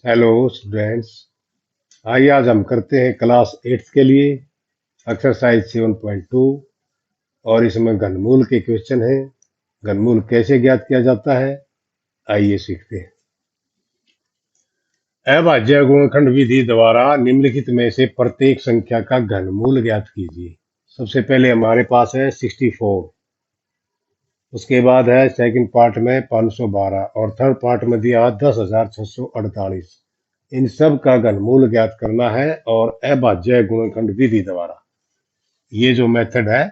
Hello students. आइए आज हम करते हैं क्लास 8 के लिए एक्सरसाइज 7.2 और इसमें घनमूल के क्वेश्चन हैं। घनमूल कैसे ज्ञात किया जाता है, आइए सीखते हैं। अभाज्य गुणनखंड विधि द्वारा निम्नलिखित में से प्रत्येक संख्या का घनमूल ज्ञात कीजिए। सबसे पहले हमारे पास है 64, उसके बाद है सेकंड पार्ट में 512 और थर्ड पार्ट में दिया 10,648। इन सब का घनमूल ज्ञात करना है और अभाज्य गुणनखंड विधि द्वारा। ये जो मेथड है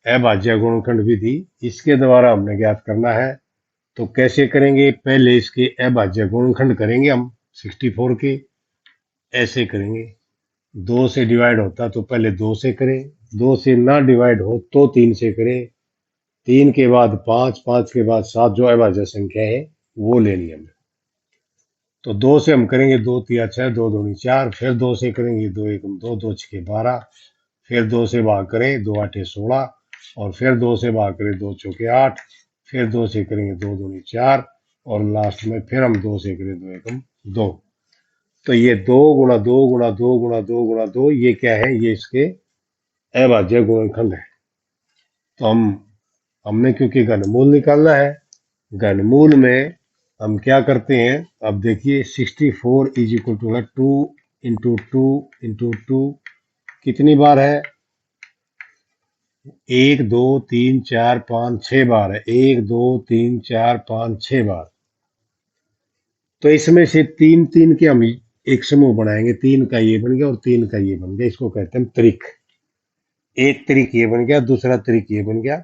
अभाज्य गुणनखंड विधि, इसके द्वारा हमने ज्ञात करना है। तो कैसे करेंगे, पहले इसके अभाज्य गुणनखंड करेंगे हम 64 के। ऐसे करेंगे, 2 से डिवाइड होता तो पहले 2 से करें, 2 से ना डिवाइड हो तो 3 से करें, 3 के बाद 5, 5 के बाद 7, जो अभाज्य संख्या है वो लेनी है हमें। तो 2 से हम करेंगे 2 तिया 6, 2 दूनी 4, फिर 2 से करेंगे 2 एकम 2, 2 छके 12, फिर 2 से भाग करें 2 आठे 16, और फिर 2 से भाग करें 2 चौके 8, फिर 2 से करेंगे 2 दूनी 4, और लास्ट में फिर हम 2 से करें 2 एकम 2। तो ये 2 गुणा 2 गुणा 2 गुणा 2 गुणा 2, ये क्या है, ये इसके अभाज्य गुणनखंड है। तो हमने क्योंकि घनमूल निकालना है, घनमूल में हम क्या करते हैं, अब देखिए 64 इज इक्वल टू है 2 इंटू 2 इंटू 2, कितनी बार है, 1 2 3 4 5 6 बार है, 1 2 3 4 5 6 बार। तो इसमें से तीन तीन के हम एक समूह बनाएंगे, 3 का ये बन गया और 3 का ये बन गया, इसको कहते हैं त्रिक। एक त्रिक ये बन गया, दूसरा त्रिक ये बन गया,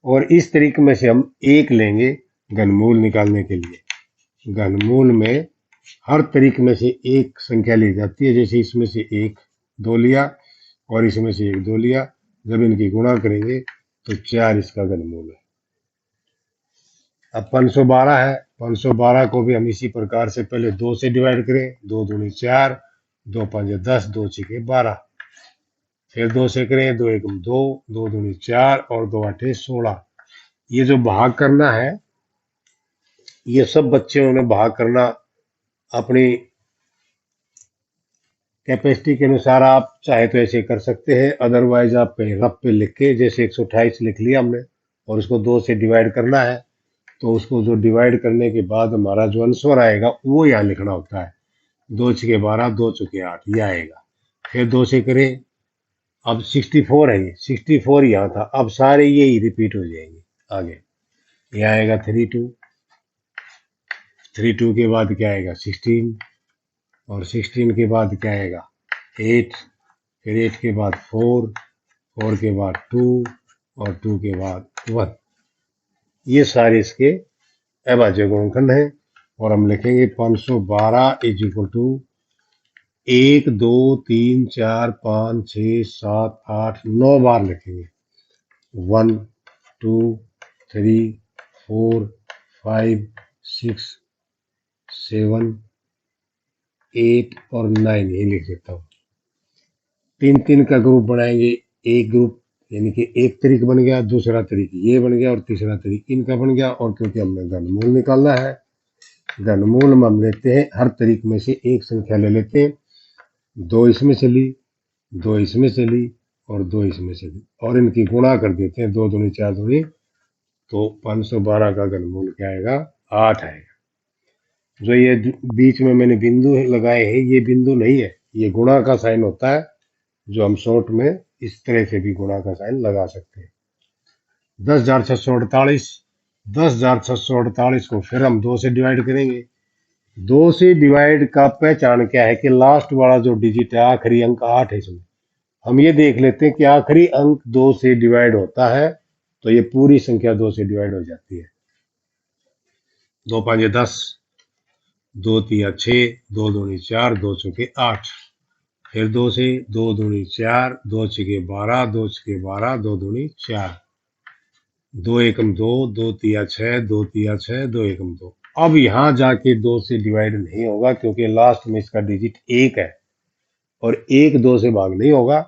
और इस त्रिक में से हम एक लेंगे घनमूल निकालने के लिए। घनमूल में हर तरीक में से एक संख्या ली जाती है, जैसे इसमें से एक 2 लिया और इसमें से एक 2 लिया, जब इनकी गुणा करेंगे तो 4 इसका घनमूल है। अब 512 है, 512 को भी हम इसी प्रकार से पहले 2 से डिवाइड करें, 2 दूनी 4, 2 पंजे 10, 2 छके 12, फिर 2 से करें 2 एकम 2, 2 दूनी 4 और 2 आठे 16। ये जो भाग करना है, ये सब बच्चों ने भाग करना अपनी कैपेसिटी के अनुसार। आप चाहे तो ऐसे कर सकते हैं, अदरवाइज आप रफ पे लिख के, जैसे 128 लिख लिया हमने और उसको 2 से डिवाइड करना है, तो उसको जो डिवाइड करने के बाद हमारा जो आंसर आएगा वो यहाँ लिखना होता है। 2 छके 12, 2 चौके 8, ये आएगा। फिर 2 से करें, अब 64 है, ये 64 यहाँ था, अब सारे यही रिपीट हो जाएंगे आगे। ये आएगा 32, 32 के बाद क्या आएगा 16, और 16 के बाद क्या आएगा 8, फिर 8 के बाद 4, 4 के बाद 2 और 2 के बाद 1। ये सारे इसके अभाज्य गुणनखंड हैं, और हम लिखेंगे 512 इज इक्वल टू 1 2 3 4 5 6 7 8 9 बार लिखेंगे। 1 2 3 4 5 6 7 8 और 9 ये लिख देता हूँ। 3 3 का ग्रुप बनाएंगे, एक ग्रुप यानी कि एक तरीक बन गया, दूसरा तरीक ये बन गया और तीसरा तरीक इनका बन गया। और क्योंकि हमने घनमूल निकालना है, घनमूल में हम लेते हैं हर तरीक में से एक संख्या ले लेते हैं। 2 इसमें से ली, 2 इसमें से ली और 2 इसमें से ली, और इनकी गुणा कर देते हैं, 2 दूनी 4 दूनी, तो 512 का घनमूल क्या आएगा 8 आएगा। जो ये बीच में मैंने बिंदु लगाए हैं, ये बिंदु नहीं है, ये गुणा का साइन होता है, जो हम शॉर्ट में इस तरह से भी गुणा का साइन लगा सकते हैं। 10,648, 10,648 को फिर हम 2 से डिवाइड करेंगे। 2 से डिवाइड का पहचान क्या है कि लास्ट वाला जो डिजिट है, आखिरी अंक 8 है, इसमें हम ये देख लेते हैं कि आखिरी अंक 2 से डिवाइड होता है तो ये पूरी संख्या 2 से डिवाइड हो जाती है। 2 5 10, 2 तिया 6, 2 दूनी 4, 2 चौके 8, फिर 2 से 2 दूनी 4, 2 छके 12, 2 छके 12, 2 दूनी 4, 2 एकम 2, 2 तिया 6, 2 तिया 6, 2 एकम 2। अब यहां जाके 2 से डिवाइड नहीं होगा क्योंकि लास्ट में इसका डिजिट 1 है और 1 2 से भाग नहीं होगा।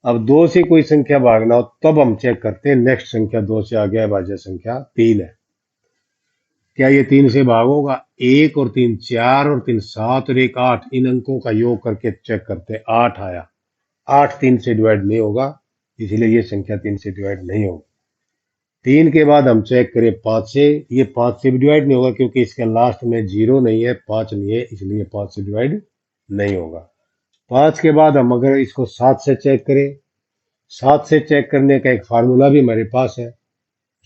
अब 2 से कोई संख्या भागना हो तब हम चेक करते हैं, नेक्स्ट संख्या 2 से आगे अभाज्य संख्या 3 है। क्या ये 3 से भाग होगा? 1 और 3 4 और 3 7 और 1 8, इन अंकों का योग करके चेक करते हैं। 8 आया। 8 3 से डिवाइड नहीं होगा, इसलिए ये संख्या 3 से डिवाइड नहीं होगी। 3 के बाद हम चेक करें 5 से, ये 5 से भी डिवाइड नहीं होगा क्योंकि इसके लास्ट में 0 नहीं है, 5 नहीं है, इसलिए 5 से डिवाइड नहीं होगा। 5 के बाद हम अगर इसको 7 से चेक करें, 7 से चेक करने का एक फार्मूला भी हमारे पास है,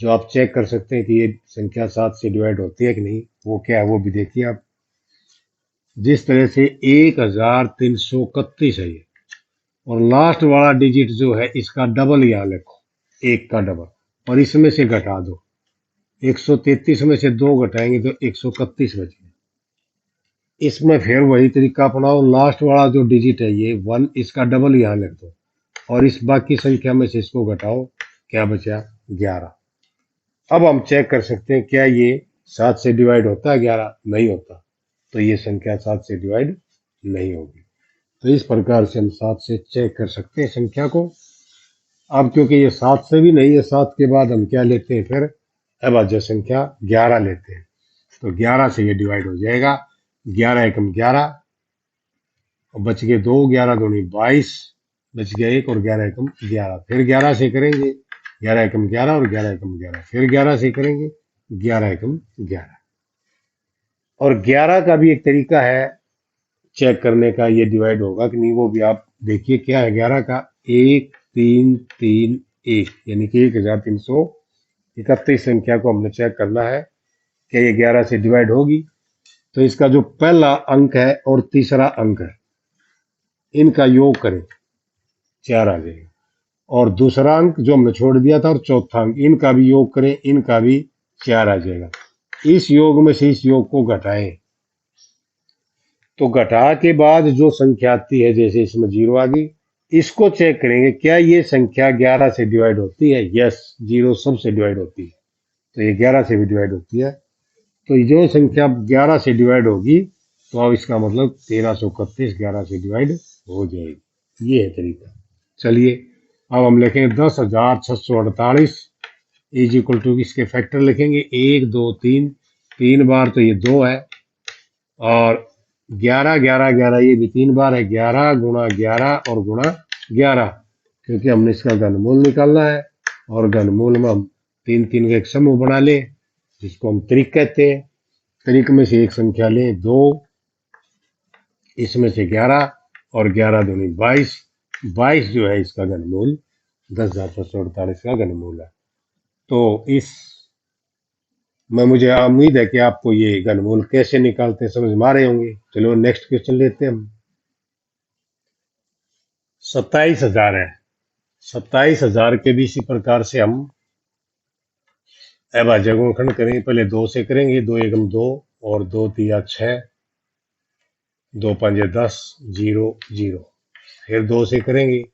जो आप चेक कर सकते हैं कि ये संख्या 7 से डिवाइड होती है कि नहीं। वो क्या है वो भी देखिए आप। जिस तरह से 1331 है ये, और लास्ट वाला डिजिट जो है इसका डबल यहाँ लिखो, 1 का डबल, और इसमें से घटा दो। 133 में से 2 घटाएंगे तो 131 बचेगा। इसमें फिर वही तरीका अपनाओ, लास्ट वाला जो डिजिट है ये 1, इसका डबल यहाँ लिख दो, और इस बाकी संख्या में से इसको घटाओ, क्या बचा? 11। अब हम चेक कर सकते हैं क्या ये 7 से डिवाइड होता है? 11 नहीं होता, तो ये संख्या 7 से डिवाइड नहीं होगी। तो इस प्रकार से हम 7 से चेक कर सकते हैं संख्या को। अब क्योंकि ये 7 से भी नहीं है, 7 के बाद हम क्या लेते हैं फिर? अभाज्य संख्या 11 लेते हैं, तो 11 से ये डिवाइड हो जाएगा। 11 एकम 11, और बच गए 2, 11 दूनी 22, बच गया 1, और 11 एकम 11। फिर 11 से करेंगे, 11 एकम 11 और 11 एकम 11, फिर 11 से करेंगे, 11 एकम 11। और 11 का भी एक तरीका है चेक करने का, ये डिवाइड होगा कि नहीं, वो भी आप देखिए। क्या है 11 का? 1331, यानी कि 1331 संख्या को हमने चेक करना है कि ये 11 से डिवाइड होगी। तो इसका जो पहला अंक है और तीसरा अंक है, इनका योग करें, 4 आ जाएगा। और दूसरा अंक जो हमने छोड़ दिया था और चौथा अंक, इनका भी योग करें, इनका भी 4 आ जाएगा। इस योग में से इस योग को घटाएं, तो घटा के बाद जो संख्या आती है, जैसे इसमें 0 आ गई, इसको चेक करेंगे क्या ये संख्या 11 से डिवाइड होती है? यस, 0 सब से डिवाइड होती है, तो ये 11 से भी डिवाइड होती है। तो जो संख्या 11 से डिवाइड होगी, तो अब इसका मतलब 1331 11 से डिवाइड हो जाएगी। ये है तरीका। चलिए अब हम लिखेंगे 10,648 इज इक्वल टू, इसके फैक्टर लिखेंगे 1 2 3, 3 बार तो ये 2 है, और 11 11 11 ये भी 3 बार है, 11 गुणा 11 और गुणा 11, क्योंकि हमने इसका घनमूल निकालना है। और घनमूल में हम 3 3 का एक समूह बना लें, जिसको हम त्रिक कहते हैं। त्रिक में से एक संख्या लें 2, इसमें से 11, और 11 दूनी 22, 22 जो है इसका घनमूल 10,648 का घनमूल है। तो इस में मुझे उम्मीद है कि आपको ये घनमूल कैसे निकालते हैं समझ में आ रहे होंगे। चलो नेक्स्ट क्वेश्चन लेते हैं हम। 27,000 है। 27,000 के भी इसी प्रकार से हम अभाज्य गुणनखंड करेंगे। पहले 2 से करेंगे, 2 एकम 2, और 2 तिया 6, 2 पंजे 10, 0 0। फिर 2 से करेंगे,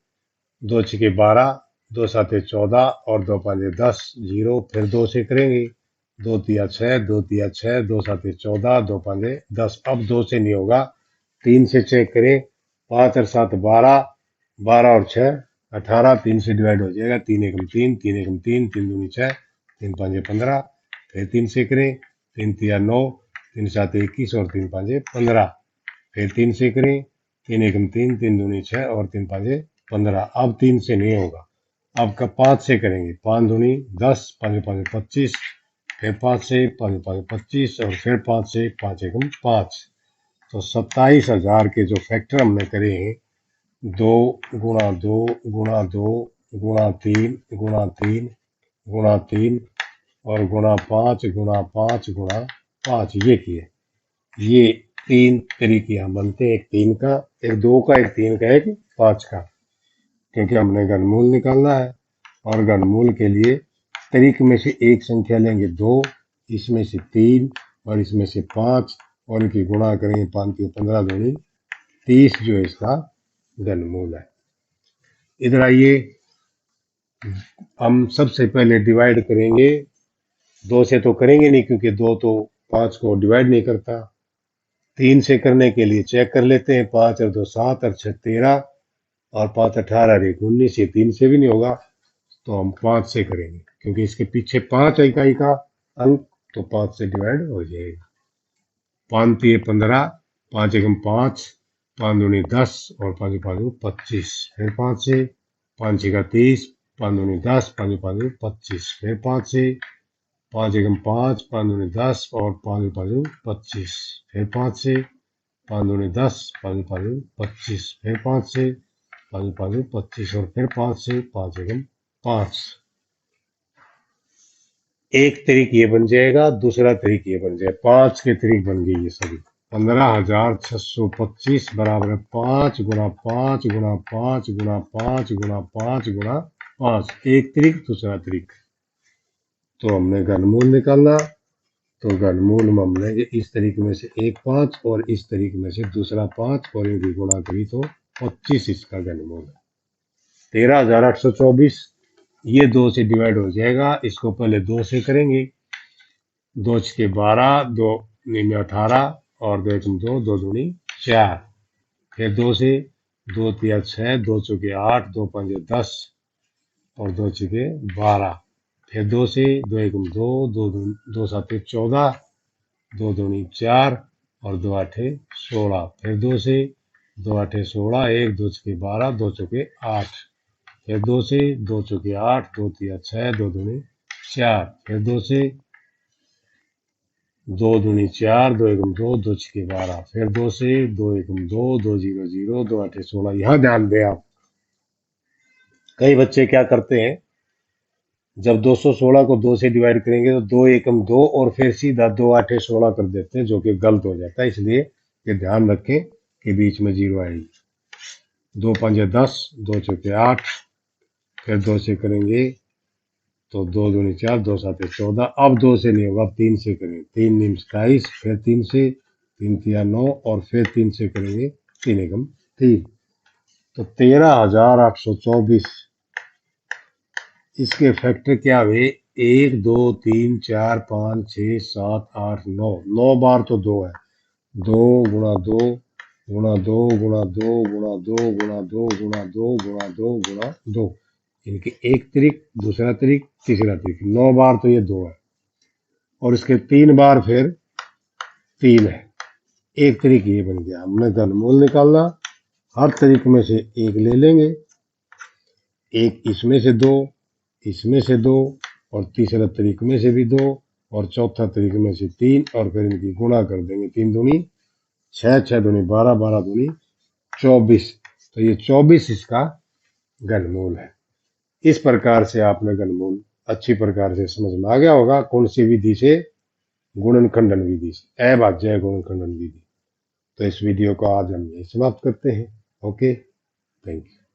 2 छके 12, 2 साते 14, और 2 पंजे 10, 0। फिर 2 से करेंगे, 2 तिया 6, 2 तिया 6, 2 साते 14, 2 पंजे 10। अब 2 से नहीं होगा, 3 से चेक करें, 5 और 7 12, 12 और 6 18, 3 से डिवाइड हो जाएगा। 3 एकम 3, 3 एकम 3, 3 दूनी 6, 3 पाँचे 15। फिर 3 से करें, 3 तिया 9, 3 साते 21, और 3 पाँचे 15। फिर 3 से करें, 3 एकम 3, 3 दूनी 6, और 3 पाँचे 15। अब 3 से नहीं होगा, अब का 5 से करेंगे, 5 दूनी 10, 5 पाँचे 25, फिर 5 से 5 पाँचे 25, और फिर 5 से 5 एकम 5। तो 27,000 के जो फैक्टर हमने करे हैं, 2 गुणा 2 गुणा 2 गुणा 3 गुणा 3 गुणा 3, और गुणा 5 गुणा 5 गुणा 5, ये किए। ये 3 तरीके यहाँ बनते हैं, एक 3 का, एक 2 का, एक 3 का, एक 5 का, क्योंकि हमने घनमूल निकालना है। और घनमूल के लिए तरीक में से एक संख्या लेंगे 2, इसमें से 3, और इसमें से 5, और इनकी गुणा करेंगे, 5 की 15 दूनी 30, जो इसका घनमूल है। इधर आइए, हम सबसे पहले डिवाइड करेंगे। 2 से तो करेंगे नहीं, क्योंकि 2 तो 5 को डिवाइड नहीं करता। 3 से करने के लिए चेक कर लेते हैं, 5 और 2 7, और 6 13, और 5 18, और 1 19, ये 3 से भी नहीं होगा, तो हम 5 से करेंगे, क्योंकि इसके पीछे 5 इकाई का अंक, तो 5 से डिवाइड हो जाएगा। 5 3 15, 5 एकम 5, 5 दूनी 10 और 5 5 25। फिर 5 से 5 6 30, 5 दूनी 10, 5 5 25। फिर 5 से 5 एकम 5, 5 दूनी 10 और 5 5 25। फिर 5 से 5 दूनी 10, 5 5 25। फिर 5 से 5 5 25 और फिर 5 से 5 एकम 5। एक तरीक ये बन जाएगा, दूसरा तरीक ये बन जाएगा। 5 के तरीक बन गई ये सभी। 15,625 बराबर है 5 गुणा 5 गुणा 5 गुणा 5 गुणा 5 गुणा 5। एक तरीक दूसरा तरीक। तो हमने घनमूल निकालना, तो घनमूल में हम लेंगे इस तरीके में से एक 5 और इस तरीके में से दूसरा 5 और इनकी गुणा करी तो 25 इसका घनमूल है। 13,824 ये 2 से डिवाइड हो जाएगा। इसको पहले 2 से करेंगे। 2 छके 12, 2 में 18 और 2 एकम 2, 2 दूनी 4। फिर 2 से 2 तिया 6, 2 चौके 8, 2 पंजे 10 और 2 छके 12। फिर 2 से 2 एकम 2, 2 साते 14, 2 दूनी 4 और 2 आठे 16। फिर 2 से 2 आठे 16, 1 2 छके 12, 2 चौके 8। फिर 2 से 2 चौके 8, 2 तिया 6, 2 दूनी 4। फिर 2 से 2 दूनी 4, 2 एकम 2, 2 छके 12। फिर 2 से 2 एकम 2, 2 0 0, 2 आठे 16। यहां ध्यान दें आप, कई बच्चे क्या करते हैं, जब 216 को 2 से डिवाइड करेंगे तो 2 एकम 2 और फिर सीधा 2 आठे 16 कर देते हैं, जो कि गलत हो जाता है। इसलिए ये ध्यान रखें कि बीच में 0 आएगी। 2 पंजे 10, 2 चौके 8। फिर 2 से करेंगे तो 2 दूनी 4, 2 साते 14। अब 2 से नहीं होगा, 3 से करेंगे। 3 नीम 27, फिर 3 से 3 तिया 9 और फिर 3 से करेंगे 3 एकम 3। तो 13,824 इसके फैक्टर क्या हुए? 1 2 3 4 5 6 7 8 9। 9 बार तो 2 है। 2 गुणा 2 गुणा 2 गुणा 2 गुणा 2 गुणा 2 गुणा 2 गुणा 2 गुणा 2। इनके एक तरीक, दूसरा तरीक, तीसरा तरीक। 9 बार तो ये 2 है और इसके 3 बार फिर 3 है। एक तरीक ये बन गया। हमने घनमूल निकालना, हर तरीक में से एक ले लेंगे। एक इसमें से 2, इसमें से 2 और तीसरा तरीक में से भी 2 और चौथा तरीक में से 3 और फिर इनकी गुणा कर देंगे। 3 दूनी 6, 6 दूनी 12, 12 दूनी 24। तो ये 24 इसका घनमूल है। इस प्रकार से आपने घनमूल अच्छी प्रकार से समझ में आ गया होगा। कौन सी विधि से? गुणनखंडन विधि से, अभाज्य गुणनखंडन विधि। तो इस वीडियो को आज हम यही समाप्त करते हैं। Okay, thank you.